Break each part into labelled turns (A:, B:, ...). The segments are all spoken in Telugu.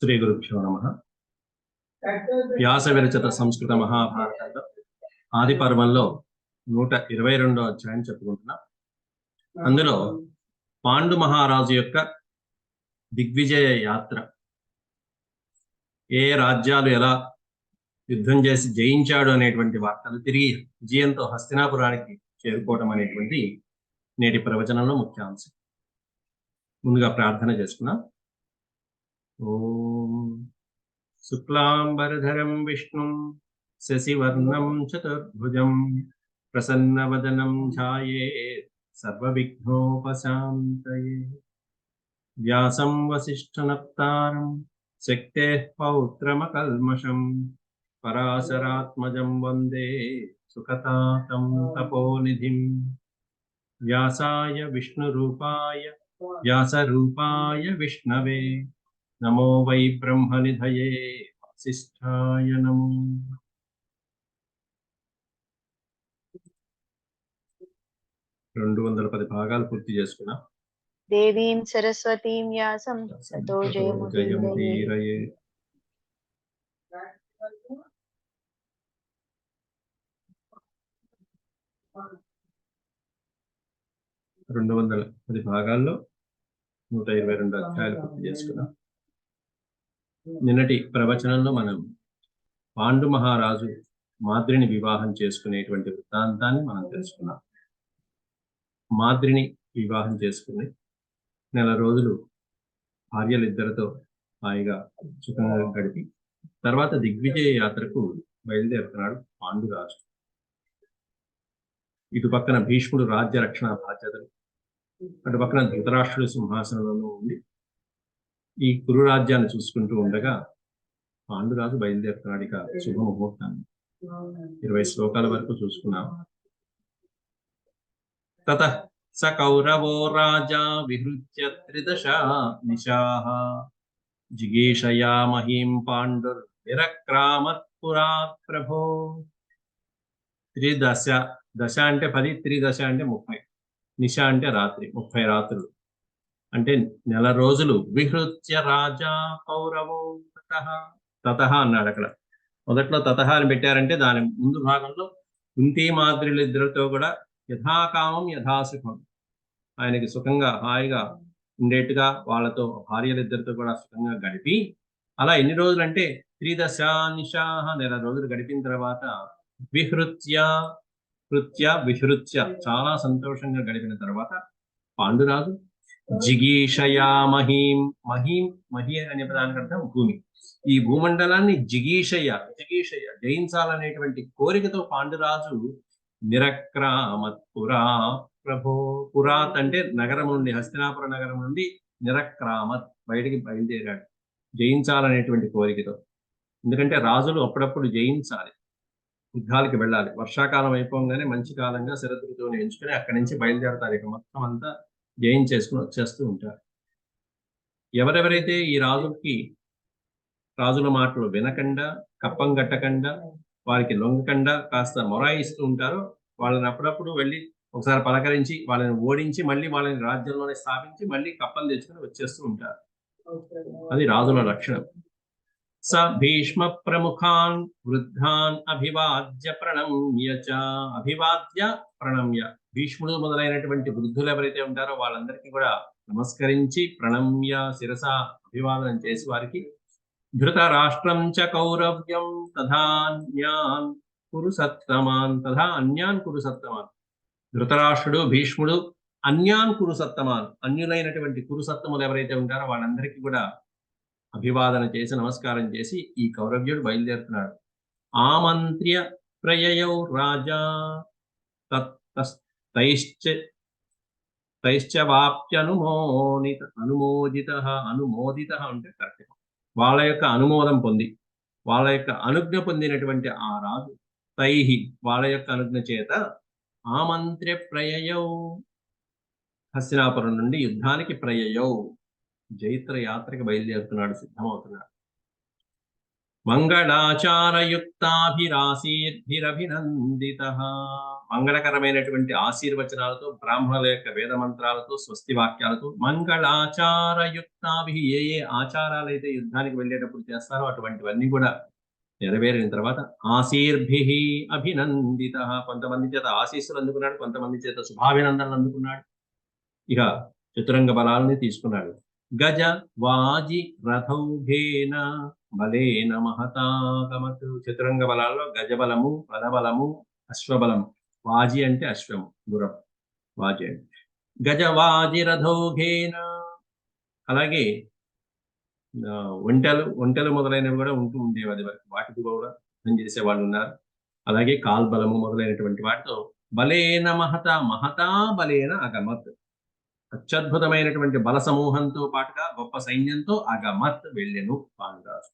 A: శ్రీ గురుభ్యో నమః. వ్యాస విరచిత సంస్కృత మహాభారతంలో ఆది పర్వంలో 122వ అధ్యాయం చెప్పుకుంటున్నాం. అందులో పాండు మహారాజు యొక్క దిగ్విజయ యాత్ర, ఏ రాజ్యాలు ఎలా యుద్ధం చేసి జయించాడు అనేటువంటి వార్తలు, తిరిగి విజయంతో హస్తినాపురానికి చేరుకోవడం అనేటువంటి నేటి ప్రవచనంలో ముఖ్యాంశం. ముందుగా ప్రార్థన చేసుకున్నాం. ఓం శుక్లాంబరధరం విష్ణుం శశివర్ణం చతుర్భుజం ప్రసన్నవదనం ధ్యాయేత్ సర్వవిఘ్నోపశాంతయే. వ్యాసం వసిష్ఠనప్తారం శక్తేః పౌత్రమకల్మషం పరాశరాత్మజం వందే సుఖతాతం తపోనిధిం. వ్యాసాయ వ్యాసరూపాయ విష్ణవే నమో వై బ్రహ్మనిధయే వసిష్ఠాయ నమో. రెండు 210 భాగాలు పూర్తి చేసుకున్నాం.
B: దేవీం సరస్వతీం వ్యాసం తతో జయముదీరయే.
A: 210 భాగాల్లో 122 అధ్యాయాలు పూర్తి చేసుకున్నాం. నిన్నటి ప్రవచనంలో మనం పాండు మహారాజు మాద్రిని వివాహం చేసుకునేటువంటి వృత్తాంతాన్ని మనం తెలుసుకున్నాం. మాద్రిని వివాహం చేసుకుని నెల రోజులు భార్యలిద్దరితో హాయిగా సుఖంగా గడిపి తర్వాత దిగ్విజయ యాత్రకు బయలుదేరుతున్నాడు పాండురాజు. ఇటు పక్కన భీష్ముడు రాజ్య రక్షణ బాధ్యతలు, అటు పక్కన ధృతరాష్ట్రుడు సింహాసనంలోనూ ఉండి ఈ కురు రాజ్యాన్ని చూసుకుంటూ ఉండగా పాండురాజు బయలుదేరుతున్నాడు ఇక శుభముహూర్తాన్ని. 20 శ్లోకాల వరకు చూసుకున్నాం. తతః స కౌరవో రాజా విహృత్య 13 నిశాః జిగీషయా మహీం పాండుర్ నిరక్రామత్ పురాత్ ప్రభో. 13 దశ అంటే 10, 13 అంటే 30, నిశ అంటే రాత్రి, 30 రాత్రులు అంటే నెల రోజులు. విహృత్య రాజా కౌరవో తతః అన్నాడు. అక్కడ మొదట్లో తతః అని పెట్టారంటే దాని ముందు భాగంలో కుంతీ మాద్రిలిద్దరితో కూడా యథాకామం యథాసుఖం, ఆయనకి సుఖంగా హాయిగా ఉండేట్టుగా వాళ్ళతో భార్యలిద్దరితో కూడా సుఖంగా గడిపి, అలా ఎన్ని రోజులు అంటే 13 నిశాః నెల రోజులు గడిపిన తర్వాత విహృత్య విహృత్య చాలా సంతోషంగా గడిపిన తర్వాత పాండురాజు జిగీషయా మహీం మహీ అనే పదానికి అర్థం భూమి. ఈ భూమండలాన్ని జిగీషయ జయించాలనేటువంటి కోరికతో పాండురాజు నిరక్రామత్ పురా ప్రభో. పురాత్ అంటే నగరం నుండి, హస్తినాపుర నగరం నుండి నిరక్రామత్ బయటికి బయలుదేరాడు జయించాలనేటువంటి కోరికతో. ఎందుకంటే రాజులు అప్పుడప్పుడు జయించాలి, యుద్ధాలకి వెళ్ళాలి. వర్షాకాలం అయిపోగానే మంచి కాలంగా శరదృతువుని ఎంచుకొని అక్కడి నుంచి బయలుదేరతారు. ఇక మొత్తం అంతా జయించేసుకుని వచ్చేస్తూ ఉంటారు. ఎవరెవరైతే ఈ రాజుల మాటలు వినకుండా, కప్పం కట్టకుండా, వారికి లొంగకుండా కాస్త మొరాయిస్తూ ఉంటారో వాళ్ళని అప్పుడప్పుడు వెళ్ళి ఒకసారి పలకరించి వాళ్ళని ఓడించి మళ్ళీ వాళ్ళని రాజ్యంలోనే స్థాపించి మళ్ళీ కప్పం తెచ్చుకొని వచ్చేస్తూ ఉంటారు. అది రాజుల లక్షణం. స భీష్మ ప్రముఖాన్ వృద్ధాన్ అభివాద్య ప్రణమ్య. భీష్ముడు మొదలైనటువంటి వృద్ధులు ఎవరైతే ఉంటారో వాళ్ళందరికీ కూడా నమస్కరించి ప్రణమ్య శిరస అభివాదనం చేసి వారికి ధృతరాష్ట్రం చ కౌరవ్యం తథాన్యాన్ కురు సత్తమాన్ ధృతరాష్ట్రుడు, భీష్ముడు అన్యాన్ కురు సత్తమాన్, అన్యులైనటువంటి కురు సత్తములు ఎవరైతే ఉంటారో వాళ్ళందరికీ కూడా అభివాదన చేసి నమస్కారం చేసి ఈ కౌరవ్యుడు బయలుదేరుతున్నాడు. ఆమంత్ర్య ప్రయయౌ రాజా అనుమోదిత అంటే కరెక్ట్. వాళ్ళ యొక్క అనుమోదం పొంది, వాళ్ళ యొక్క అనుజ్ఞ పొందినటువంటి ఆ రాజు తైహి వాళ్ళ యొక్క అనుజ్ఞ చేత ఆమంత్ర్య ప్రయయౌ హస్తినాపురం నుండి యుద్ధానికి ప్రయయౌ జైత్ర యాత్రకి బయలుదేరుతున్నాడు, సిద్ధమవుతున్నాడు. మంగళాచారయుక్తాభిరాశీర్భిరభినందిత. మంగళకరమైనటువంటి ఆశీర్వచనాలతో, బ్రాహ్మణుల యొక్క వేద మంత్రాలతో, స్వస్తి వాక్యాలతో, మంగళాచారయుక్తాభి, ఏ ఏ ఆచారాలు అయితే యుద్ధానికి వెళ్ళేటప్పుడు చేస్తారో అటువంటివన్నీ కూడా నెరవేరిన తర్వాత ఆశీర్భి అభినందిత, కొంతమంది చేత ఆశీస్సులు అందుకున్నాడు, కొంతమంది చేత శుభాభినందనలు అందుకున్నాడు. ఇక చతురంగ బలాలని తీసుకున్నాడు. గజ వాజి రథౌఘేన బలేన మహతాగమత్. చతురంగ బలాల్లో గజబలము, రథబలము, అశ్వబలము. వాజి అంటే అశ్వము, గుర్రం. వాజి అంటే గజవాజి రథౌఘేన. అలాగే ఒంటెలు మొదలైనవి కూడా ఉంటూ ఉండేవి అది వరకు, వాటికి కూడా యుద్ధం చేసే వాళ్ళు ఉన్నారు. అలాగే కాల్బలము మొదలైనటువంటి వాటితో బలేన మహతా బలేన అగమత్, అత్యద్భుతమైనటువంటి బల సమూహంతో పాటుగా గొప్ప సైన్యంతో అగమత్ వెళ్ళెను పాండురాజు.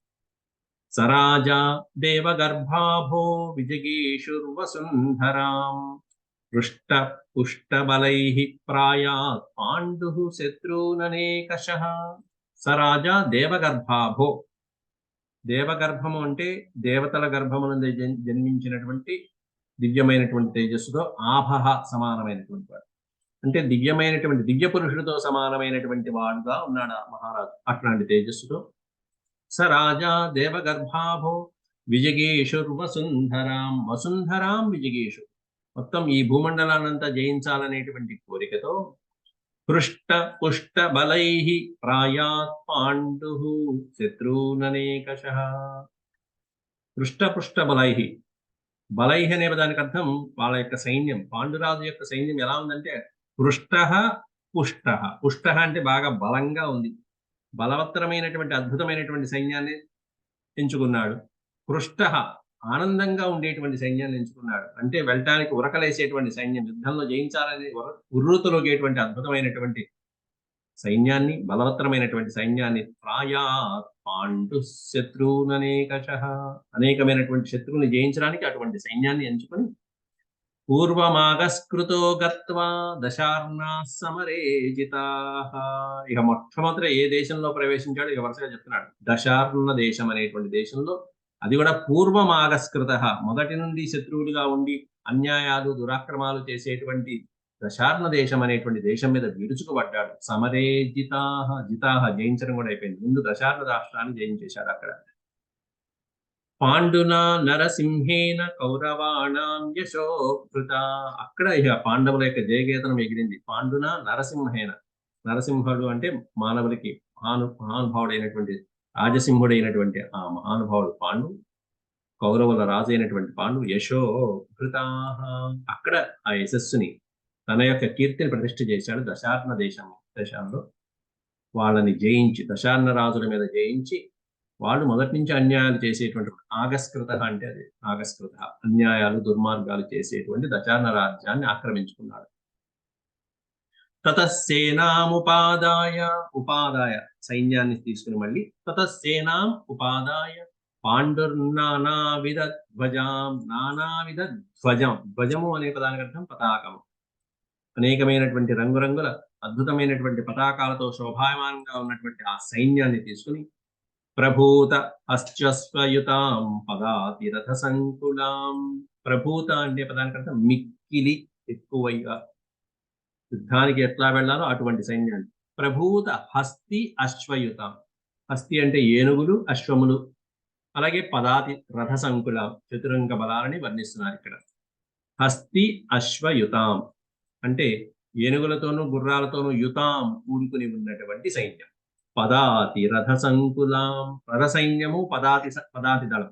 A: సరాజా దేవగర్భాభో విజగీషుర్వసుంధరాం పృష్ట పుష్ట బలైః ప్రాయాత్ పాండుః శత్రూననేకశః. సరాజా దేవగర్భాభో, దేవగర్భము అంటే దేవతల గర్భమును జన్మించినటువంటి దివ్యమైనటువంటి తేజస్సుతో, ఆభహ సమానమైనటువంటి వాడు అంటే దివ్యమైనటువంటి దివ్య పురుషుడితో సమానమైనటువంటి వాడుగా ఉన్నాడు ఆ మహారాజు. అట్లాంటి తేజస్సుతో సరాజా దేవగర్భాభో విజగేషుర్వసుంధరాం, వసుంధరాం విజగేషు, మొత్తం ఈ భూమండలాన్నంతా జయించాలనేటువంటి కోరికతో పృష్ట పుష్ట బలైః ప్రాయాత్ పాండుః శత్రూననేకశః. పృష్ట పుష్ట బలైః, బలైః అనే దానికి అర్థం వాళ్ళ యొక్క సైన్యం. పాండురాజు యొక్క సైన్యం ఎలా ఉందంటే పృష్ట పుష్ట. పుష్ట అంటే బాగా బలంగా ఉంది, బలవత్తరమైనటువంటి అద్భుతమైనటువంటి సైన్యాన్ని ఎంచుకున్నాడు. పృష్ట ఆనందంగా ఉండేటువంటి సైన్యాన్ని ఎంచుకున్నాడు, అంటే వెళ్ళటానికి ఉరకలేసేటువంటి సైన్యం, యుద్ధంలో జయించాలని ఉర్రూతలోగేటువంటి అద్భుతమైనటువంటి సైన్యాన్ని, బలవత్తరమైనటువంటి సైన్యాన్ని. ప్రాయాత్ పాండు శత్రూననేకశః, అనేకమైనటువంటి శత్రువుని జయించడానికి అటువంటి సైన్యాన్ని ఎంచుకొని పూర్వమాగస్కృతో గత్వా దశార్ణా సమరే జితాః. ఇక మొట్టమొదట ఏ దేశంలో ప్రవేశించాడు ఇక వరుసగా చెప్తున్నాడు. దశార్ణ దేశం అనేటువంటి దేశంలో, అది కూడా పూర్వమాగస్కృత, మొదటి నుండి శత్రువులుగా ఉండి అన్యాయాలు దురాక్రమాలు చేసేటువంటి దశార్ణ దేశం అనేటువంటి దేశం మీద విరుచుకుపడ్డాడు. సమరే జితాః, జితాః జయించడం కూడా అయిపోయింది. ముందు దశార్ణ రాష్ట్రాన్ని జయించేశాడు అక్కడ. పాండునా నరసింహేన కౌరవాణాం యశోభృత, అక్కడ ఇక పాండవుల యొక్క జయగేతనం ఎగిరింది. పాండునా నరసింహేన, నరసింహుడు అంటే మానవులకి మహానుభావుడైనటువంటి రాజసింహుడైనటువంటి ఆ మహానుభావుడు పాండు, కౌరవుల రాజు అయినటువంటి పాండు. యశోభృతా, అక్కడ ఆ యశస్సుని, తన యొక్క కీర్తిని ప్రతిష్ఠ చేశాడు దశార్ణ దేశంలో. వాళ్ళని జయించి, దశార్ణ రాజుల మీద జయించి, వాళ్ళు మొదటి నుంచి అన్యాయాలు చేసేటువంటి, ఆగస్కృత అంటే అది ఆగస్కృత, అన్యాయాలు దుర్మార్గాలు చేసేటువంటి దశార్ణ రాజ్యాన్ని ఆక్రమించుకున్నాడు. తతస్సేనాముపాదాయ, ఉపాదాయ సైన్యాన్ని తీసుకుని మళ్ళీ తతస్సేనాం ఉపాదాయ పాండుర్నానావిధ ధ్వజాం, నానావిధ ధ్వజం, ధ్వజము అనే పదానికి అర్థం పతాకము, అనేకమైనటువంటి రంగురంగుల అద్భుతమైనటువంటి పతాకాలతో శోభాయమానంగా ఉన్నటువంటి ఆ సైన్యాన్ని తీసుకుని ప్రభూత అశ్వయుతాం పదాతి రథ సంకులాం. ప్రభూత అంటే పదానికి అర్థం మిక్కిలి, ఎక్కువగా, యుద్ధానికి ఎట్లా వెళ్ళాలో అటువంటి సైన్యాన్ని. ప్రభూత హస్తి అశ్వయుతాం, హస్తి అంటే ఏనుగులు, అశ్వములు, అలాగే పదాతి రథ సంకులాం, చతురంగ బలాలని వర్ణిస్తున్నారు ఇక్కడ. హస్తి అశ్వయుతాం అంటే ఏనుగులతోనూ గుర్రాలతోనూ యుతాం కూడుకుని ఉన్నటువంటి సైన్యం. పదాతి రథ సంకులాం, రథ సైన్యము, పదాతి దళం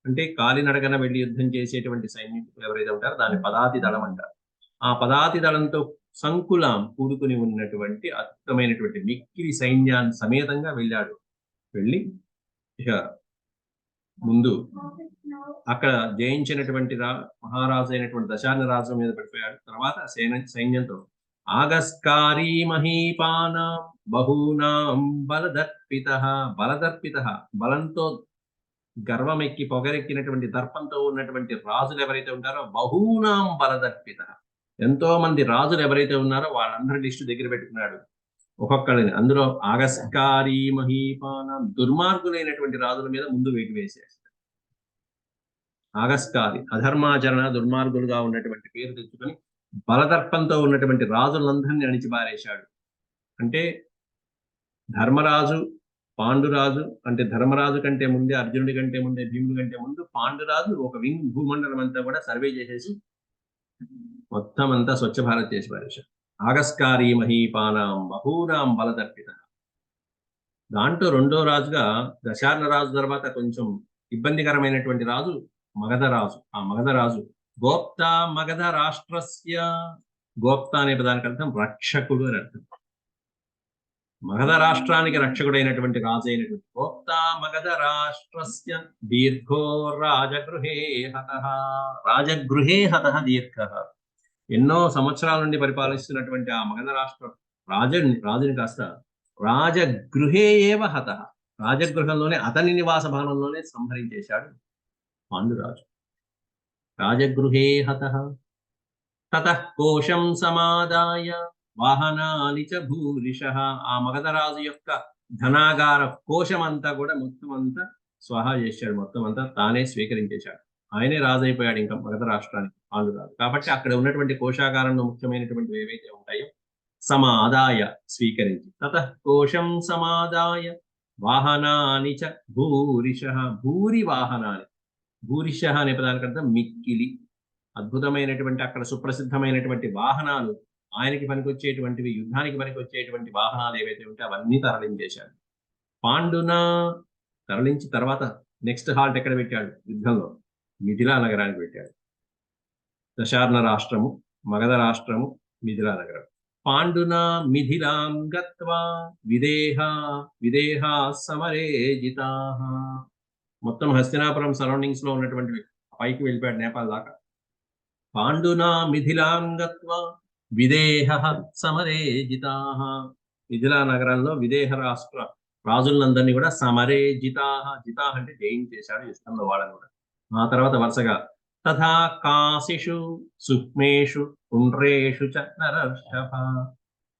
A: అంటే కాలినడగన వెళ్ళి యుద్ధం చేసేటువంటి సైనికులు ఎవరైతే ఉంటారో దాన్ని పదాతి దళం అంటారు. ఆ పదాతి దళంతో సంకులాం కూడుకుని ఉన్నటువంటి అద్భుతమైనటువంటి మిక్కిలి సైన్యాన్ని సమేతంగా వెళ్ళాడు. వెళ్ళి ఇక ముందు అక్కడ జయించినటువంటి మహారాజు అయినటువంటి దశార్ణ రాజు మీద పడిపోయాడు. తర్వాత సైన్యంతో ఆగస్కారీ మహీపానాం బహూనాం బలదర్పితః, బలదర్పితః బలంతో గర్వమెక్కి పొగరెక్కినటువంటి దర్పంతో ఉన్నటువంటి రాజులు ఎవరైతే ఉంటారో, బహూనాం బలదర్పితః, ఎంతో మంది రాజులు ఎవరైతే ఉన్నారో వాళ్ళందరి లిస్టు దగ్గర పెట్టుకున్నాడు ఒక్కొక్కళ్ళని. అందులో ఆగస్కారీ మహీపానాం, దుర్మార్గులైనటువంటి రాజుల మీద ముందు వేటు వేసేస్తాడు. ఆగస్కారి అధర్మాచరణ దుర్మార్గులుగా ఉన్నటువంటి పేరు తెచ్చుకొని బలదర్పంతో ఉన్నటువంటి రాజులందరినీ అణిచిపారేశాడు. అంటే ధర్మరాజు పాండురాజు అంటే ధర్మరాజు కంటే ముందే, అర్జునుడి కంటే ముందే, భీముడి కంటే ముందు పాండురాజు ఒక వింగ్ భూమండలం అంతా కూడా సర్వే చేసేసి మొత్తం అంతా స్వచ్ఛ భారత్ చేసి పారేశాడు. ఆగస్కారీ మహీపానాం బహూనాం బలదర్పిత. దాంట్లో రెండో రాజుగా దశార్ణ రాజు తర్వాత కొంచెం ఇబ్బందికరమైనటువంటి రాజు మగధరాజు. ఆ మగధరాజు గోప్త మగధ రాష్ట్రస్య, గోప్త అనే పదానికి అర్థం రక్షకుడు అని అర్థం. మగధ రాష్ట్రానికి రక్షకుడైనటువంటి రాజు అయినటువంటి గోప్త మగధ రాష్ట్రస్య దీర్ఘో రాజగృహే హతః. రాజగృహే హతః దీర్ఘః. ఎన్నో సంవత్సరాల నుండి పరిపాలిస్తున్నటువంటి ఆ మగధ రాష్ట్ర రాజుని కాస్త రాజగృహే ఏవ హతః, రాజగృహంలోనే అతని నివాస భవనంలోనే సంహరించేశాడు పాండురాజు. రాజగృహే హతః. తతః కోశం సమాదాయ వాహనాని చ భూరిషః. ఆ మగధరాజు యొక్క ధనాగార కోశం అంతా కూడా మొత్తం అంతా స్వాహా చేశాడు, మొత్తం అంతా తానే స్వీకరించేశాడు. ఆయనే రాజు అయిపోయాడు ఇంకా మగధ రాష్ట్రానికి పాండురాజు. కాబట్టి అక్కడ ఉన్నటువంటి కోశాగారంలో ముఖ్యమైనటువంటివి ఏవైతే ఉంటాయో సమాదాయ స్వీకరించి, తతః కోశం సమాదాయ వాహనాని చ భూరిషః. భూరి వాహనాని, భూరిషః అనే పదానికి అర్థం మిక్కిలి. అద్భుతమైనటువంటి అక్కడ సుప్రసిద్ధమైనటువంటి వాహనాలు, ఆయనకి పనికొచ్చేటువంటివి, యుద్ధానికి పనికొచ్చేటువంటి వాహనాలు ఏవైతే ఉంటే అవన్నీ తరలించేశాడు. పాండున తరలించి తర్వాత నెక్స్ట్ హాల్ట్ ఎక్కడ పెట్టాడు యుద్ధంలో? మిథిలా నగరానికి పెట్టాడు. దశార్ణ రాష్ట్రము, మగధ రాష్ట్రము, మిథిలా నగరం. పాండున మిథిలాం గత్వా విదేహా సమరే జితాః. మొత్తం హస్తినాపురం సరౌండింగ్స్ లో ఉన్నటువంటి పైకి వెళ్ళిపోయాడు నేపాల్ దాకా. పాండునా మిథిలాం గత్వా విదేహః సమరే జితాః. మిథిలా నగరంలో విదేహ రాష్ట్ర రాజులందరినీ కూడా సమరే జితాః, జితాః అంటే జయించేశాడు యుద్ధంలో వాళ్ళని కూడా. ఆ తర్వాత వరుసగా తథా కాశిషు సుక్మేషు పుండ్రేషు చ నరర్షభ.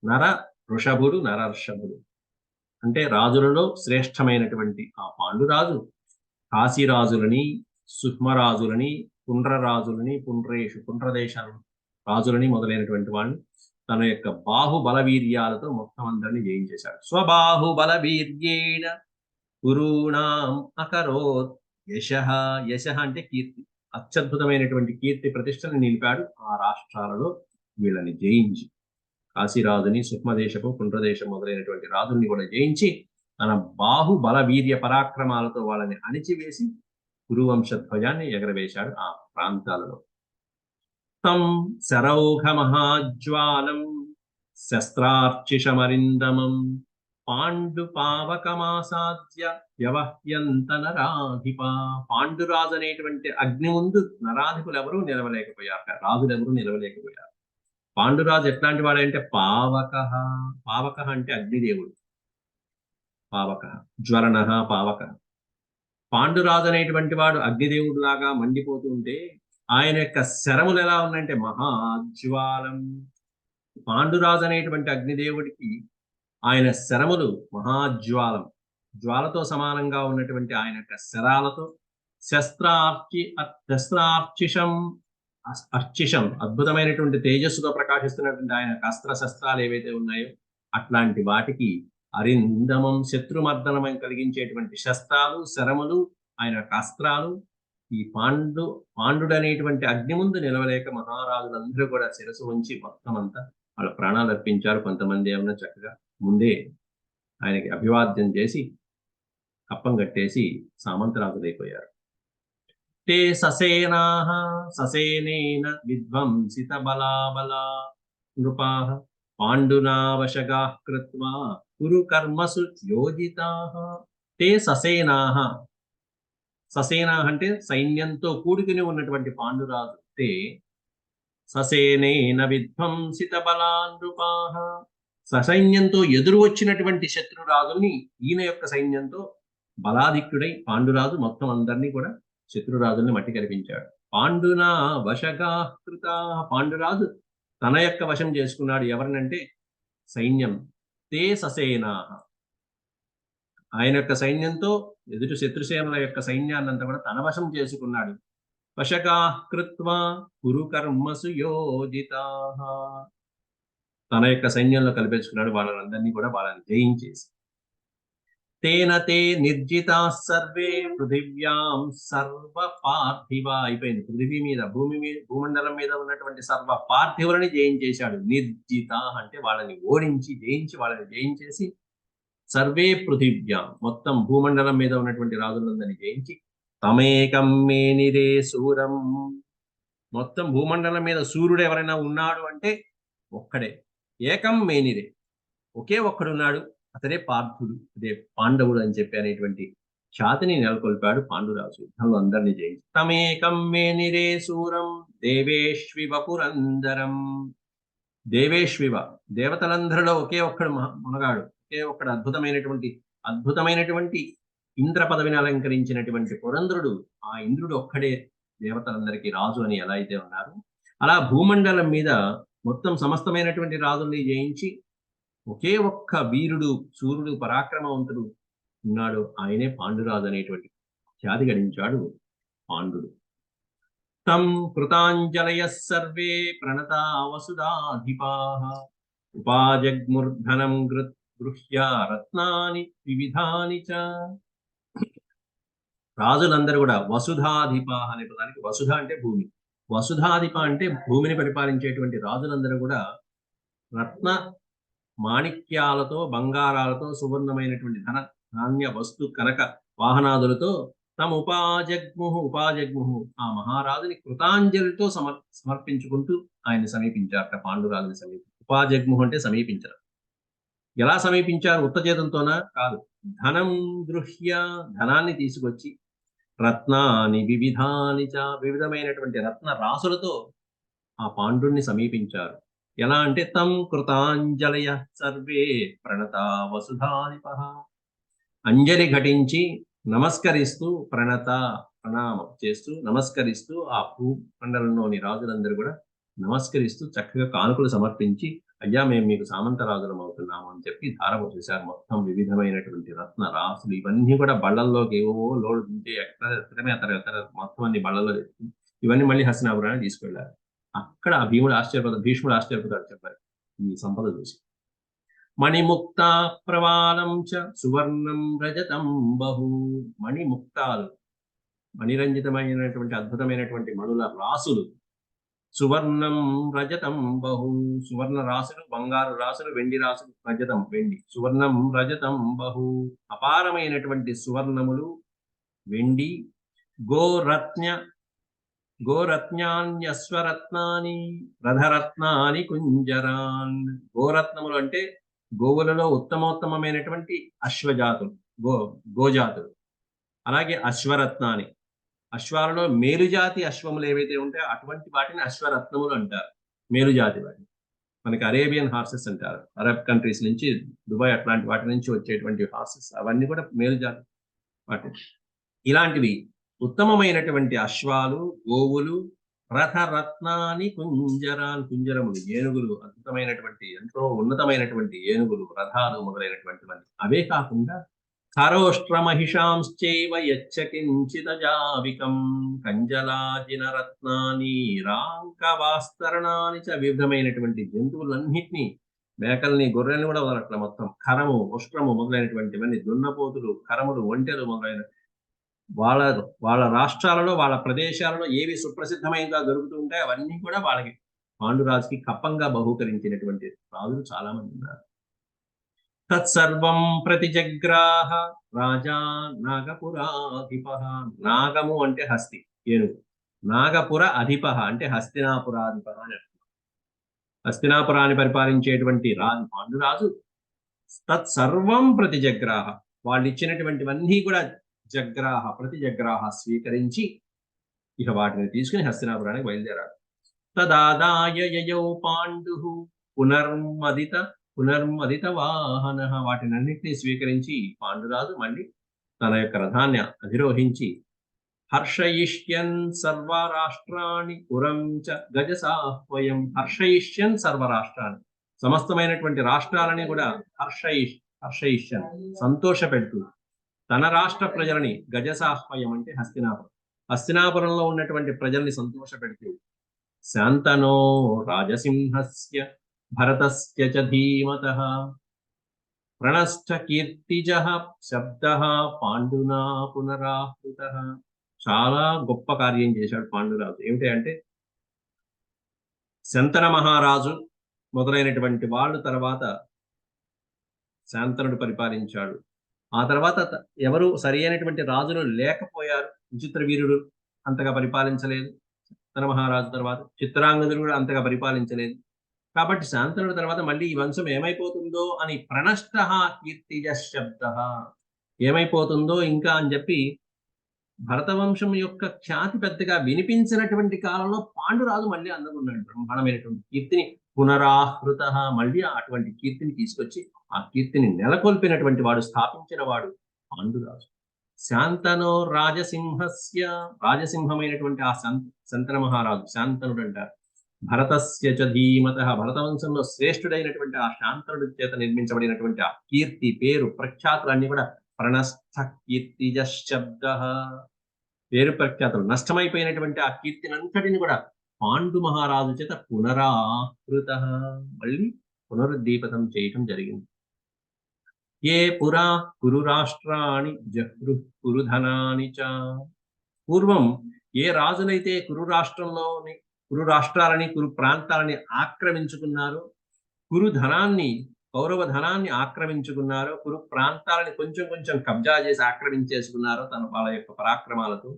A: నర వృషభుడు, నరర్షభుడు అంటే రాజులలో శ్రేష్టమైనటువంటి ఆ పాండురాజు కాశీరాజులని, సుక్మరాజులని, పుండ్రరాజులని, పుండ్రదేశ రాజులని మొదలైనటువంటి వాళ్ళు తన యొక్క బాహుబల వీర్యాలతో మొత్తం అందరినీ జయించేశాడు. స్వబాహుబల వీర్యేణ కురూణాం అకరోత్ యశః. యశః అంటే కీర్తి, అత్యద్భుతమైనటువంటి కీర్తి ప్రతిష్టను నిలిపాడు ఆ రాష్ట్రాలలో వీళ్ళని జయించి. కాశీరాజుని, సుక్మదేశపు, పుండ్రదేశం మొదలైనటువంటి రాజుల్ని కూడా జయించి తన బాహుబల వీర్య పరాక్రమాలతో వాళ్ళని అణిచివేసి కురువంశధ్వజాన్ని ఎగరవేశాడు ఆ ప్రాంతాలలో. తం శరౌఘ మహాజ్వాలం శస్త్రార్చిషమరిందమం పాండు పావకమాసాద్య వ్యవహ్యంత నరాధిప. పాండురాజు అనేటువంటి అగ్ని ముందు నరాధిపులు ఎవరూ నిలవలేకపోయారు, రాజులు ఎవరూ నిలవలేకపోయారు. పాండురాజు ఎట్లాంటి వాడంటే పావక. పావక అంటే అగ్నిదేవుడు. పావక జ్వరణ పావక. పాండురాజు అనేటువంటి వాడు అగ్నిదేవుడు లాగా మండిపోతూ ఉంటే ఆయన యొక్క శరములు ఎలా ఉన్నాయంటే మహాజ్వాలం. పాండురాజు అనేటువంటి అగ్నిదేవుడికి ఆయన శరములు మహాజ్వాలం, జ్వాలతో సమానంగా ఉన్నటువంటి ఆయన యొక్క శరాలతో అర్చిషం అద్భుతమైనటువంటి తేజస్సుతో ప్రకాశిస్తున్నటువంటి ఆయన అస్త్ర శస్త్రాలు ఏవైతే ఉన్నాయో అట్లాంటి వాటికి అరిందమం శత్రుమర్దనం కలిగించేటువంటి శస్త్రాలు, శరములు, ఆయన అస్త్రాలు ఈ పాండుడు అనేటువంటి అగ్ని ముందు నిలవలేక మహారాజులందరూ కూడా శిరసు ఉంచి మొత్తం అంతా వాళ్ళ ప్రాణాలు అర్పించారు. కొంతమంది ఏమన్నా చక్కగా ముందే ఆయనకి అభివాద్యం చేసి కప్పం కట్టేసి సామంతరాజులైపోయారు. తే ససేనాః ససేనేన విధ్వంసిత బలాబలా నృపాః పాండునా వశగాః కృత్వా కురు కర్మసు యోజితాః. తే ససేనాః. ససేన అంటే సైన్యంతో కూడుకుని ఉన్నటువంటి పాండురాజు. తే ససేనేన విధ్వంసిత బలాన్ నృపాః. ససైన్యంతో ఎదురు వచ్చినటువంటి శత్రురాజుల్ని ఈయన యొక్క సైన్యంతో బలాధిక్యుడై పాండురాజు మొత్తం అందరినీ కూడా శత్రురాజుల్ని మట్టి కనిపించాడు. పాండునా వశగా కృత. పాండురాజు తన యొక్క వశం చేసుకున్నాడు. ఎవరినంటే సైన్యం. తే ససేనా. ఆయన యొక్క సైన్యంతో ఎదుటి శత్రుసేనల యొక్క సైన్యాన్నంతా కూడా తన వశం చేసుకున్నాడు. వశకాః కృత్వా కురు కర్మసు యోజితాః. తన యొక్క సైన్యంలో కలిపేసుకున్నాడు వాళ్ళందరినీ కూడా, వాళ్ళని జయించేసి. తేన తే నిర్జితాః సర్వే పృథివ్యాం సర్వ పార్థివ. అయిపోయింది. పృథివీ మీద, భూమండలం మీద ఉన్నటువంటి సర్వ పార్థివులని జయించేశాడు. నిర్జిత అంటే వాళ్ళని ఓడించి, వాళ్ళని జయించేసి, సర్వే పృథివ్యాం మొత్తం భూమండలం మీద ఉన్నటువంటి రాజులందరినీ జయించి, తమేకం మేనిరే సూరం. మొత్తం భూమండలం మీద సూర్యుడు ఎవరైనా ఉన్నాడు అంటే ఒక్కడే. ఏకం మేనిరే, ఒకే ఒక్కడున్నాడు, అతడే పార్థుడు, అదే పాండవుడు అని చెప్పి అనేటువంటి ఖ్యాతిని నెలకొల్పాడు పాండురాజు యుద్ధంలో అందరినీ జయించి. తమేకం మేనిరే సూరం దేవేష్వివ పురందరం. దేవేష్వివ, దేవతలందరిలో ఒకే ఒక్కడు మునగాడు, ఒకే ఒక్కడు అద్భుతమైనటువంటి ఇంద్ర పదవిని అలంకరించినటువంటి పురంధ్రుడు. ఆ ఇంద్రుడు ఒక్కడే దేవతలందరికీ రాజు అని ఎలా అయితే ఉన్నారు, అలా భూమండలం మీద మొత్తం సమస్తమైనటువంటి రాజుల్ని జయించి ఒకే ఒక్క వీరుడు, సూర్యుడు, పరాక్రమవంతుడు ఉన్నాడు. ఆయనే పాండురాజు అనేటువంటి ఖ్యాతి గడించాడు పాండుడు. తం కృతాంజలయః సర్వే ప్రణతా వసుధాధిపాః ఉపాజగ్ముర్ధనం గృహ్య రత్నాని వివిధాని చ. రాజులందరూ కూడా వసుధాధిపాః అనే పదానికి, వసుధ అంటే భూమి, వసుధాధిప అంటే భూమిని పరిపాలించేటువంటి రాజులందరూ కూడా రత్న మాణిక్యాలతో, బంగారాలతో, సువర్ణమైనటువంటి ధాన్య వస్తు కనక వాహనాదులతో ఉపాజగ్ముహు ఆ మహారాజుని కృతాంజలితో సమర్పించుకుంటూ ఆయన సమీపించారట. పాండురాజుని ఉపాజగ్ముహు అంటే సమీపించరు. ఎలా సమీపించారు? ఉత్తచేతంతోనా? కాదు. ధనం గృహ్య, ధనాన్ని తీసుకొచ్చి, రత్నాని వివిధాని చ, వివిధమైనటువంటి రత్న రాసులతో ఆ పాండుని సమీపించారు. ఎలా అంటే తం కృతాంజలయ సర్వే ప్రణతా వసుధాధిపః. అంజలి ఘటించి నమస్కరిస్తూ, ప్రణామం చేస్తూ, నమస్కరిస్తూ ఆ భూమండలంలోని రాజులందరూ కూడా నమస్కరిస్తూ చక్కగా కానుకలు సమర్పించి, అయ్యా మేము మీకు సామంత రాజులం అవుతున్నాము అని చెప్పి ధారపోసేశారు. మొత్తం వివిధమైనటువంటి రత్న రాసులు ఇవన్నీ కూడా బళ్ళల్లోకి ఏవో లోడు ఉంటే ఎక్కడమే మొత్తం అన్ని బళ్ళల్లో ఇవన్నీ మళ్ళీ హస్తినాపురానికి తీసుకెళ్లారు. అక్కడ భీష్ముడు ఆశ్చర్యపోతాడు చెప్పారు ఈ సంపద చూసి. మణిముక్త ప్రవాళం చ సువర్ణం రజతం బహు. మణిముక్తాలు, మణిరంజితమైనటువంటి అద్భుతమైనటువంటి మణుల రాసులు. సువర్ణం రజతం బహు, సువర్ణ రాసులు, బంగారు రాసులు, వెండి రాసులు, రజతం వెండి, సువర్ణం రజతం బహు, అపారమైనటువంటి సువర్ణములు, వెండి, గోరత్నాన్యశ్వరత్నాని రథరత్నాని కుంజరాన్. గోరత్నములు అంటే గోవులలో ఉత్తమోత్తమైనటువంటి అశ్వజాతులు, గోజాతులు. అలాగే అశ్వరత్నాని, అశ్వాలలో మేలుజాతి అశ్వములు ఏవైతే ఉంటాయో అటువంటి వాటిని అశ్వరత్నములు అంటారు. మేలుజాతి వాటిని మనకి అరేబియన్ హార్సెస్ అంటారు. అరబ్ కంట్రీస్ నుంచి, దుబాయ్ అట్లాంటి వాటి నుంచి వచ్చేటువంటి హార్సెస్ అవన్నీ కూడా మేలుజాతి వాటి. ఇలాంటివి ఉత్తమమైనటువంటి అశ్వాలు, గోవులు, రథరత్నాని కుంజరాన్, కుంజరములు ఏనుగులు, అద్భుతమైనటువంటి ఎంతో ఉన్నతమైనటువంటి ఏనుగులు, రథాలు మొదలైనటువంటివన్నీ. అవే కాకుండా ఖరోష్ట్రమహిషాంశ్చైవ యచ్చ కించిదజావికం కంజలాజిన రత్నాని రాంకవాస్తరణాని చ. వివిధమైనటువంటి జంతువులన్నింటినీ, మేకల్ని, గొర్రెల్ని కూడా వదలట్ల. మొత్తం ఖరము, ఉష్ట్రము మొదలైనటువంటివన్నీ, దున్నపోతులు, ఖరములు, ఒంటెలు మొదలైన వాళ్ళ రాష్ట్రాలలో, వాళ్ళ ప్రదేశాలలో ఏవి సుప్రసిద్ధమైనగా దొరుకుతూ ఉంటాయి అవన్నీ కూడా వాళ్ళకి పాండురాజుకి కప్పంగా బహూకరించినటువంటి రాజులు చాలా మంది ఉన్నారు. తత్సర్వం ప్రతిజగ్రాహ రాజా నాగపురాధిపః. నాగము అంటే హస్తి, ఏనుగు. నాగపుర అధిపః అంటే హస్తినాపురాధిపః అని అర్థం. హస్తినాపురాన్ని పరిపాలించేటువంటి రాజు పాండురాజు. తత్సర్వం ప్రతిజగ్రాహ, వాళ్ళు ఇచ్చినటువంటివన్నీ కూడా జగ్రాహ, ప్రతిజగ్రాహ స్వీకరించి ఇక వాటిని తీసుకుని హస్తినాపురానికి బయలుదేరాడు. తదాదాయ యయౌ పాండుః పునర్మదిత వాహన. వాటినన్నింటినీ స్వీకరించి పాండురాజు మళ్ళీ తన యొక్క రథాన్ని అధిరోహించి హర్షయిష్యన్ సర్వరాష్ట్రాన్ని పురం చ గజసాహ్వయం. హర్షయిష్యన్ సర్వరాష్ట్రాన్ని, సమస్తమైనటువంటి రాష్ట్రాలని కూడా హర్షయిష్యన్ సంతోష పెడుతూ తన రాష్ట్ర ప్రజలని, గజసాహ్వయం అంటే హస్తినాపురం, హస్తినాపురంలో ఉన్నటువంటి ప్రజల్ని సంతోషపెడుతూ శాంతనో రాజసింహస్య భరతస్య చ ధీమతః ప్రణష్ట కీర్తిజః శబ్దః పాండునా పునరాహృతః. చాలా గొప్ప కార్యం చేశాడు పాండురాజు. ఏమిటి అంటే శంతన మహారాజు మొదలైనటువంటి వాళ్ళు తర్వాత శాంతనుడు పరిపాలించాడు. ఆ తర్వాత ఎవరు సరి అయినటువంటి రాజులు లేకపోయారు. విచిత్ర వీరుడు అంతగా పరిపాలించలేదు. శంతన మహారాజు తర్వాత చిత్రాంగదుడు కూడా అంతగా పరిపాలించలేదు. కాబట్టి శాంతనుడి తర్వాత మళ్ళీ ఈ వంశం ఏమైపోతుందో అని ప్రణష్ట కీర్తిజ శబ్ద, ఏమైపోతుందో ఇంకా అని చెప్పి భరతవంశం యొక్క ఖ్యాతి పెద్దగా వినిపించినటువంటి కాలంలో పాండురాజు మళ్ళీ అందుకున్నాడు. బ్రహ్మాండమైనటువంటి కీర్తిని పునరాహృత, మళ్ళీ అటువంటి కీర్తిని తీసుకొచ్చి ఆ కీర్తిని నెలకొల్పినటువంటి వాడు, స్థాపించిన వాడు పాండురాజు. శాంతనో రాజసింహస్య, రాజసింహమైనటువంటి ఆ శంతన మహారాజు శాంతనుడు అంటారు. భరతస్య చ ధీమతః, భరతవంశంలో శ్రేష్ఠుడైనటువంటి ఆ శాంతనుడి చేత నిర్మించబడినటువంటి ఆ కీర్తి, పేరు, ప్రఖ్యాతులన్నీ కూడా ప్రణస్థ కీర్తిజ శబ్ద, పేరు ప్రఖ్యాతులు నష్టమైపోయినటువంటి ఆ కీర్తినంతటిని కూడా పాండు మహారాజు చేత పునరాహృత, మళ్ళీ పునరుద్దీపతం చేయటం జరిగింది. ఏ పురా కురు రాష్ట్రాన్ని జహ్రు కురుధనాని చ, పూర్వం ఏ రాజులైతే కురు రాష్ట్రంలోని కురు రాష్ట్రాలని కురు ప్రాంతాలని ఆక్రమించుకున్నారు, కురు ధనాన్ని కౌరవ ధనాన్ని ఆక్రమించుకున్నారో, కురు ప్రాంతాలని కొంచెం కొంచెం కబ్జా చేసి ఆక్రమించేసుకున్నారో తన వాళ్ళ యొక్క పరాక్రమాలతో,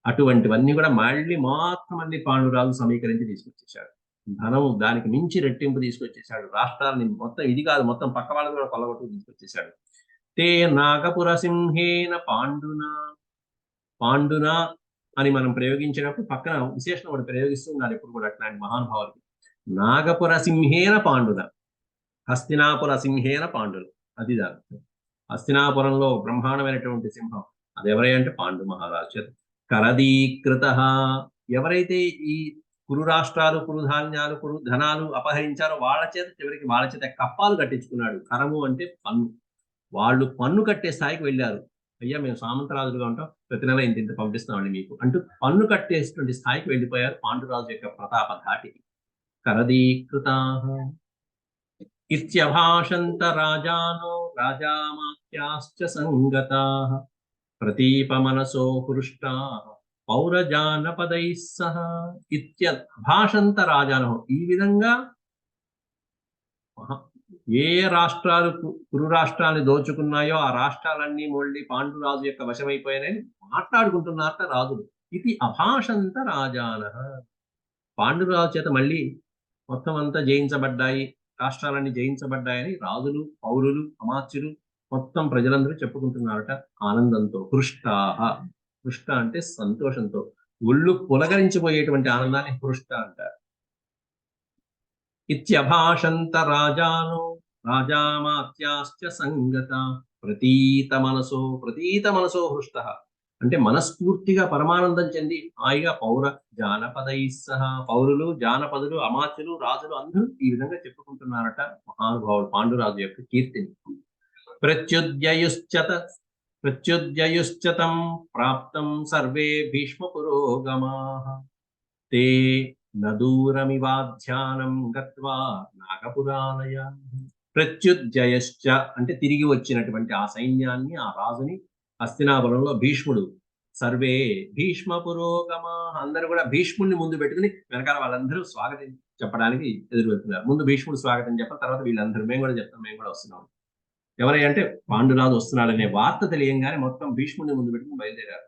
A: అటువంటివన్నీ కూడా మళ్ళీ మొత్తం అన్ని పాండురాజు సమీకరించి తీసుకొచ్చేశాడు. ధనం దానికి మించి రెట్టింపు తీసుకొచ్చేశాడు. రాష్ట్రాలని మొత్తం ఇది కాదు, మొత్తం పక్క వాళ్ళని కూడా కొల్లగొట్టు తీసుకొచ్చేశాడు. తే నాగపుర సింహేన పాండునా, పాండునా అని మనం ప్రయోగించినప్పుడు పక్కన విశేషణ ఒకటి ప్రయోగిస్తూ ఉన్నారు ఎప్పుడు కూడా అట్లాంటి మహానుభావులకి. నాగపుర సింహేన పాండున, హస్తినాపుర సింహేన పాండులు, అది దాని హస్తినాపురంలో బ్రహ్మాండమైనటువంటి సింహం అది ఎవరై అంటే పాండు మహారాజు చేత కరదీకృత, ఎవరైతే ఈ కురు రాష్ట్రాలు, కురు ధాన్యాలు, కురు ధనాలు అపహరించారో వాళ్ళ చేత చివరికి వాళ్ళ చేత కప్పాలు కట్టించుకున్నాడు. కరము అంటే పన్ను. వాళ్ళు పన్ను కట్టే స్థాయికి వెళ్ళారు. అయ్యా మేము సామంతరాజులుగా ఉంటాం, ప్రతి నెల ఇంత ఇంత పంపిస్తామండి మీకు అంటూ పన్ను కట్టేటువంటి స్థాయికి వెళ్ళిపోయారు పాండురాజు యొక్క ప్రతాప ధాటికి. కరదీకృత ఇత్యభాషంత రాజానో రాజామాత్యాశ్చ సంగతాః ప్రతీప మనసో హృష్టా పౌరజానపదైః సహ. ఇత్యభాషంత రాజానో, ఈ విధంగా ఏ రాష్ట్రాలు కురు రాష్ట్రాన్ని దోచుకున్నాయో ఆ రాష్ట్రాలన్నీ మళ్ళీ పాండురాజు యొక్క వశమైపోయాయని మాట్లాడుకుంటున్నారట రాజులు. ఇది అభాషంత రాజాన, పాండురాజు చేత మళ్ళీ మొత్తం అంతా జయించబడ్డాయి, రాష్ట్రాలన్నీ జయించబడ్డాయని రాజులు, పౌరులు, అమాత్యులు, మొత్తం ప్రజలందరూ చెప్పుకుంటున్నారట ఆనందంతో. హృష్టాహ, హృష్ట అంటే సంతోషంతో, ఒళ్ళు పులకరించిపోయేటువంటి ఆనందాన్ని హృష్ట అంటారు. ఇత్యభాషంత రాజానో రాజామాత్యాశ్చ సంగత ప్రతీత మనసో హృష్ట అంటే మనస్ఫూర్తిగా పరమానందం చెంది హాయిగా పౌర జానపదై సహా, పౌరులు, జానపదులు, అమాత్యులు, రాజులు అందరూ ఈ విధంగా చెప్పుకుంటున్నారట మహానుభావుడు పాండురాజు యొక్క కీర్తిని. ప్రత్యుద్యయుశ్చతం ప్రాప్తం సర్వే భీష్మ పురోగమాః తే నదూరమివాధ్యానం గత్వా నాగపురాలయ. ప్రత్యుజ్జయశ్చ అంటే తిరిగి వచ్చినటువంటి ఆ సైన్యాన్ని, ఆ రాజుని హస్తినాపురంలో భీష్ముడు, సర్వే భీష్మ పురోగమా, అందరూ కూడా భీష్ముడిని ముందు పెట్టుకుని వెనకాల వాళ్ళందరూ స్వాగతం చెప్పడానికి ఎదురు వెళ్తున్నారు. ముందు భీష్ముడు స్వాగతం చెప్పిన తర్వాత వీళ్ళందరూ మేము కూడా చెప్తాం, మేము కూడా వస్తున్నాం. ఎవరై అంటే పాండురాజు వస్తున్నాడనే వార్త తెలియంగానే మొత్తం భీష్ముడిని ముందు పెట్టుకుని బయలుదేరారు.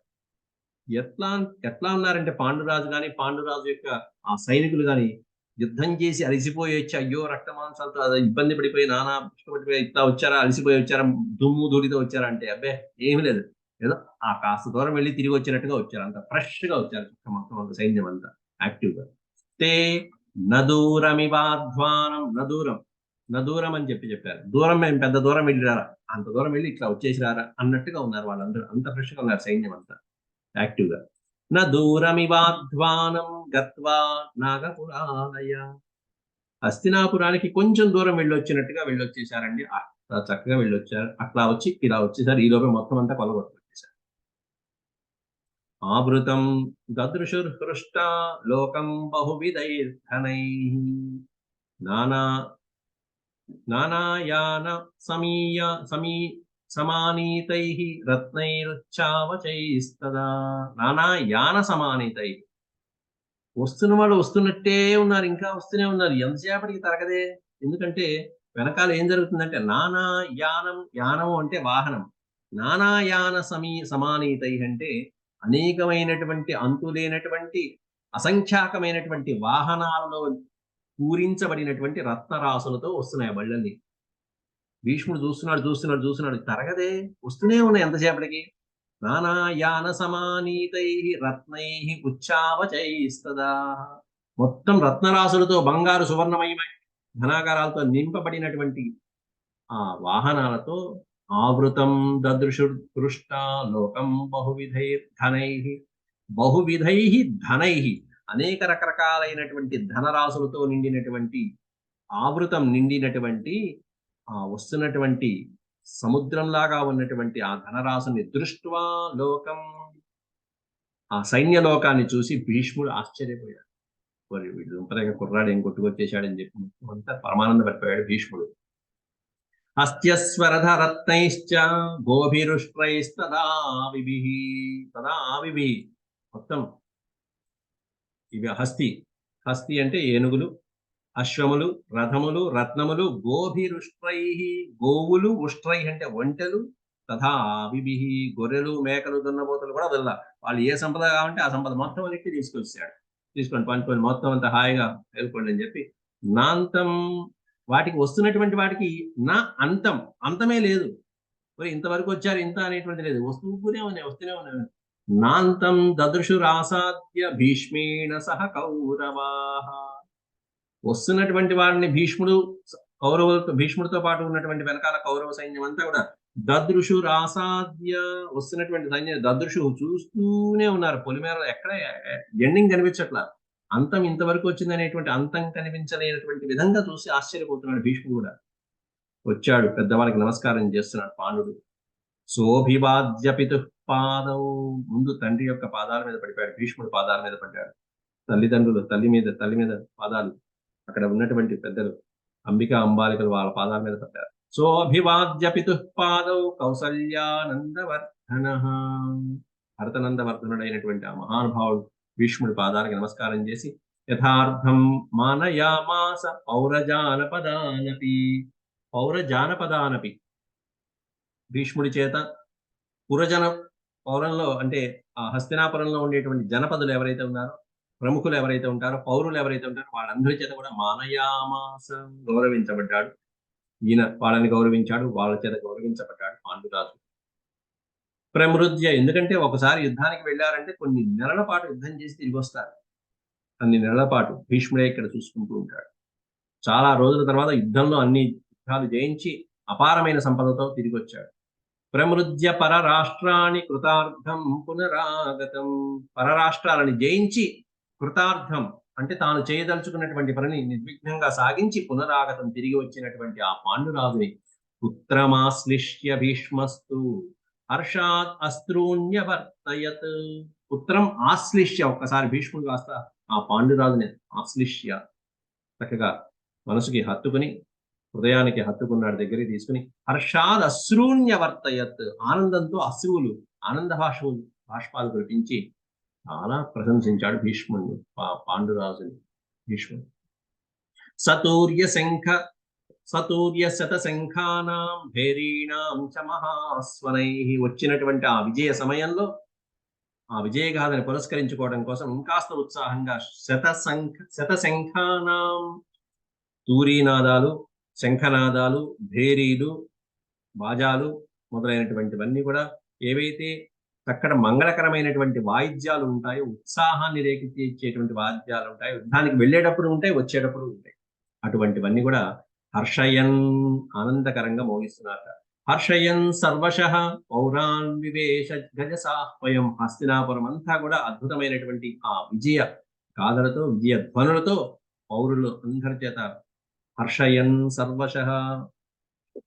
A: ఎట్లా ఉన్నారంటే పాండురాజు కానీ, పాండురాజు యొక్క ఆ సైనికులు కానీ యుద్ధం చేసి అలసిపోయి వచ్చి అయ్యో రక్తమాంసాలతో అది ఇబ్బంది పడిపోయి నానా ఇష్టపడిపోయి ఇట్లా వచ్చారా, అలసిపోయి వచ్చారా, దుమ్ము ధూళితో వచ్చారా అంటే అబ్బే ఏమీ లేదు, ఏదో ఆ కాస్త దూరం వెళ్ళి తిరిగి వచ్చినట్టుగా వచ్చారు. అంత ఫ్రెష్ గా వచ్చారు మొత్తం అంత సైన్యం అంతా యాక్టివ్ గా. తే నదూరమివాధ్వానం, నదూరం అని చెప్పారు. దూరం మేము పెద్ద దూరం వెళ్ళిరారా, అంత దూరం వెళ్ళి ఇట్లా వచ్చేసిరారా అన్నట్టుగా ఉన్నారు వాళ్ళందరూ. అంత ఫ్రెష్ గా ఉన్నారు సైన్యం అంతా యాక్టివ్ గా. నదూరమివాధ్వానం గత్వా నాగపురాలయ, హస్తినాపురానికి కొంచెం దూరం వెళ్ళొచ్చినట్టుగా వెళ్ళొచ్చేసారండి. చక్కగా వెళ్ళొచ్చారు. అట్లా వచ్చి ఇలా వచ్చేసారు. ఈ లోపే మొత్తం అంతా కొలగొట్టేశారు. ఆవృతం దదృశుర్హృష్టా లోకం బహువిధైర్ధనైః నానా నానాయాన సమానీతైః రత్నైరుచ్చావచైస్తదా. నానాయాన సమానీతైః, వస్తున్న వాళ్ళు వస్తున్నట్టే ఉన్నారు, ఇంకా వస్తూనే ఉన్నారు, ఎంతసేపటికి తరగదే. ఎందుకంటే వెనకాల ఏం జరుగుతుందంటే నానా యానం, యానం అంటే వాహనం, నానాయాన సమానీతై అంటే అనేకమైనటువంటి అంతులేనటువంటి అసంఖ్యాకమైనటువంటి వాహనాలలో పూరించబడినటువంటి రత్నరాసులతో వస్తున్నాయి బళ్ళని. భీష్ముడు చూస్తున్నాడు చూస్తున్నాడు చూస్తున్నాడు, తరగదే, వస్తూనే ఉన్నాయి ఎంతసేపటికి. నానాయాన సమానీతై రత్నై ఉచ్చావచైస్తదా. మొత్తం రత్నరాసులతో, బంగారు సువర్ణమయమై ధనాగారాలతో నింపబడినటువంటి ఆ వాహనాలతో ఆవృతం దదృశుర్దృష్టా లోకం బహువిధై ధనై, అనేక రకరకాలైనటువంటి ధనరాశులతో నిండినటువంటి, ఆవృతం నిండినటువంటి ఆ వస్తున్నటువంటి సముద్రంలాగా ఉన్నటువంటి ఆ ధనరాశిని దృష్ట్వా లోకం, ఆ సైన్య లోకాన్ని చూసి భీష్ముడు ఆశ్చర్యపోయాడు. వీడు దుంపదగ్గ కుర్రాడు ఏం కొట్టుకొచ్చేశాడని చెప్పి అంతా పరమానంద పడిపోయాడు భీష్ముడు. హస్త్యస్వరధరత్నైశ్చ గోభిరుష్ట్రైస్తదావిభిః తదావిభిః. మొత్తం ఇవి హస్తి, హస్తి అంటే ఏనుగులు, అశ్వములు, రథములు, రత్నములు, గోభిరుష్ట్రై, గోవులు, ఉష్ట్రై అంటే ఒంటెలు, తథా అవిభిః గొర్రెలు, మేకలు, దున్నపోతులు కూడా వల్ల వాళ్ళు ఏ సంపద కావాలంటే ఆ సంపద మొత్తం అన్నిటి తీసుకొచ్చాడు. తీసుకొని పంచుకొని మొత్తం అంతా హాయిగా వెళ్ళిపోండి అని చెప్పి, నాంతం, వాటికి వస్తున్నటువంటి వాటికి నా అంతం, అంతమే లేదు. ఇంతవరకు వచ్చారు ఇంత అనేటువంటి లేదు, వస్తూనే ఉన్నాయి వస్తూనే ఉన్నాయి. నాంతం దదృశురాసాద్య భీష్మేణ సహ కౌరవాః. వస్తున్నటువంటి వాడిని భీష్ముడితో పాటు ఉన్నటువంటి వెనకాల కౌరవ సైన్యం అంతా కూడా దదృశు రాసాద్య, వస్తున్నటువంటి సైన్యం దదృశు చూస్తూనే ఉన్నారు. పొలిమేర ఎక్కడ ఎండింగ్ కనిపించట్లా, అంతం ఇంతవరకు వచ్చిందనేటువంటి అంతం కనిపించలేనటువంటి విధంగా చూసి ఆశ్చర్యపోతున్నాడు భీష్ముడు కూడా. వచ్చాడు, పెద్దవాళ్ళకి నమస్కారం చేస్తున్నాడు పాండుడు. సోభివాద్య పితుః పాదౌ, ముందు తండ్రి యొక్క పాదాల మీద పడిపోయాడు, భీష్ముడు పాదాల మీద పడ్డాడు. తల్లిదండ్రులు తల్లి మీద పాదాలు, అక్కడ ఉన్నటువంటి పెద్దలు అంబిక అంబాలికలు వాళ్ళ పాదాల మీద పడ్డారు. సోభివాద్య పితుః పాదౌ కౌసల్యానందవర్ధనః, భరతనందవర్ధనుడైనటువంటి ఆ మహానుభావుడు భీష్ముడి పాదాలకు నమస్కారం చేసి యథార్థం మానయామాస పౌరజానపదానపి, భీష్ముడి చేత పౌరంలో అంటే ఆ హస్తినాపురంలో ఉండేటువంటి జనపదులు ఎవరైతే ఉన్నారో, ప్రముఖులు ఎవరైతే ఉంటారో, పౌరులు ఎవరైతే ఉంటారో వాళ్ళందరి చేత కూడా మానయామాస, గౌరవించబడ్డాడు. ఈయన వాళ్ళని గౌరవించాడు, వాళ్ళ చేత గౌరవించబడ్డాడు పాండురాజు. ప్రమృద్య, ఎందుకంటే ఒకసారి యుద్ధానికి వెళ్ళారంటే కొన్ని నెలల పాటు యుద్ధం చేసి తిరిగి వస్తారు. అన్ని నెలల పాటు భీష్ముడే ఇక్కడ చూసుకుంటూ ఉంటాడు. చాలా రోజుల తర్వాత యుద్ధంలో అన్ని యుద్ధాలు జయించి అపారమైన సంపదతో తిరిగి వచ్చాడు. ప్రమృద్య పరరాష్ట్రాన్ని కృతార్థం పునరాగతం, పరరాష్ట్రాలని జయించి కృతార్థం అంటే తాను చేయదలుచుకున్నటువంటి పనిని నిర్విఘ్నంగా సాగించి పునరాగతం తిరిగి వచ్చినటువంటి ఆ పాండురాజుని పుత్రమాశ్లిష్య భీష్మస్తు హర్షాత్ అస్త్రూన్యవర్తయత్. పుత్రం ఆశ్లిష్య, ఒక్కసారి భీష్ముడు కాస్త ఆ పాండురాజుని ఆశ్లిష్య, చక్కగా మనసుకి హత్తుకుని, హృదయానికి హత్తుకున్నాడు, దగ్గరికి తీసుకుని హర్షాద్ అశ్రూన్యవర్తయత్, ఆనందంతో అశ్రువులు, ఆనంద బాష్పాలు కురిపించి చాలా ప్రశంసించాడు భీష్ముడిని, పాండురాజుని. భీష్ముడు సతూర్య శత శంఖానాం భేరీణాం చ మహాస్వనై, వచ్చినటువంటి ఆ విజయ సమయంలో ఆ విజయగాథని పురస్కరించుకోవడం కోసం ఇంకాస్త ఉత్సాహంగా శత శంఖానాం, తూరీనాదాలు, శంఖనాదాలు, భేరీలు, బాజాలు మొదలైనటువంటివన్నీ కూడా ఏవైతే అక్కడ మంగళకరమైనటువంటి వాయిద్యాలు ఉంటాయో, ఉత్సాహాన్ని రేకెత్తించేటువంటి వాయిద్యాలు ఉంటాయి, యుద్ధానికి వెళ్ళేటప్పుడు ఉంటాయి, వచ్చేటప్పుడు ఉంటాయి, అటువంటివన్నీ కూడా హర్షయన్, ఆనందకరంగా మోగిస్తున్నారు. హర్షయన్ సర్వశః పౌరాన్ వివేశ గజసాహ్వయం, హస్తినాపురం అంతా కూడా అద్భుతమైనటువంటి ఆ విజయ గాథలతో, విజయ ధ్వనులతో పౌరులు అందరి చేత హర్షయన్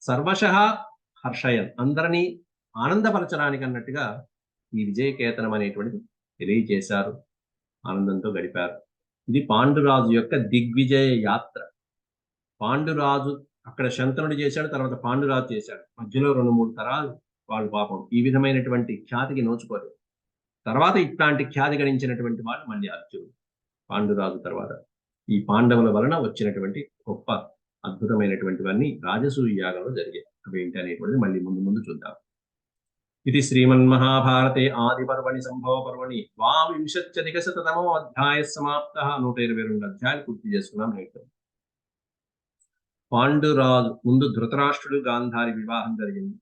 A: సర్వశః హర్షయన్, అందరినీ ఆనందపరచడానికి అన్నట్టుగా ఈ విజయకేతనం అనేటువంటిది తెలియచేశారు, ఆనందంతో గడిపారు. ఇది పాండురాజు యొక్క దిగ్విజయ యాత్ర. పాండురాజు అక్కడ శంతనుడు చేశాడు, తర్వాత పాండురాజు చేశాడు. మధ్యలో 2-3 తరాలు వాళ్ళు పాపం ఈ విధమైనటువంటి ఖ్యాతికి నోచుకోలేదు. తర్వాత ఇట్లాంటి ఖ్యాతి గడించినటువంటి వాళ్ళు మళ్ళీ అర్జునుడు, పాండురాజు తర్వాత. ఈ పాండవుల వలన వచ్చినటువంటి గొప్ప అద్భుతమైనటువంటివన్నీ రాజసూయ యాగంలో జరిగాయి. అవి ఏంటి అనేటువంటిది మళ్ళీ ముందు ముందు చూద్దాం. ఇది శ్రీమన్మహాభారతే ఆది పర్వణి సంభవ పర్వణి ద్వావింశత్యధికశతమో అధ్యాయ సమాప్త. 122 అధ్యాయాలు పూర్తి చేసుకున్నాం నేటి. పాండురాజు ముందు ధృతరాష్ట్రుడు గాంధారి వివాహం జరిగింది.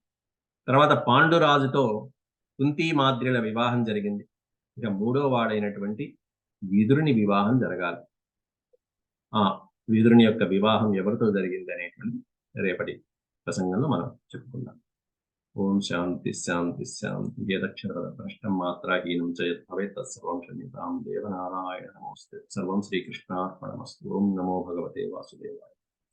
A: తర్వాత పాండురాజుతో కుంతీ మాద్రిల వివాహం జరిగింది. ఇక 3వ వాడైనటువంటి విదురుని వివాహం జరగాలి. ఆ విదురుని యొక్క వివాహం ఎవరితో జరిగింది అనేటువంటి రేపటి ప్రసంగంలో మనం చెప్పుకుందాం. ఓం శాంతి శాంతి శాంతి. యదక్షర భ్రష్టం మాత్రాహీనం చ యత్ భవేత్ తత్సర్వం క్షమ్యతాం దేవనారాయణ నమోస్తే. సర్వం శ్రీకృష్ణార్పణమస్తు. ఓం నమో భగవతే వాసుదేవాయ.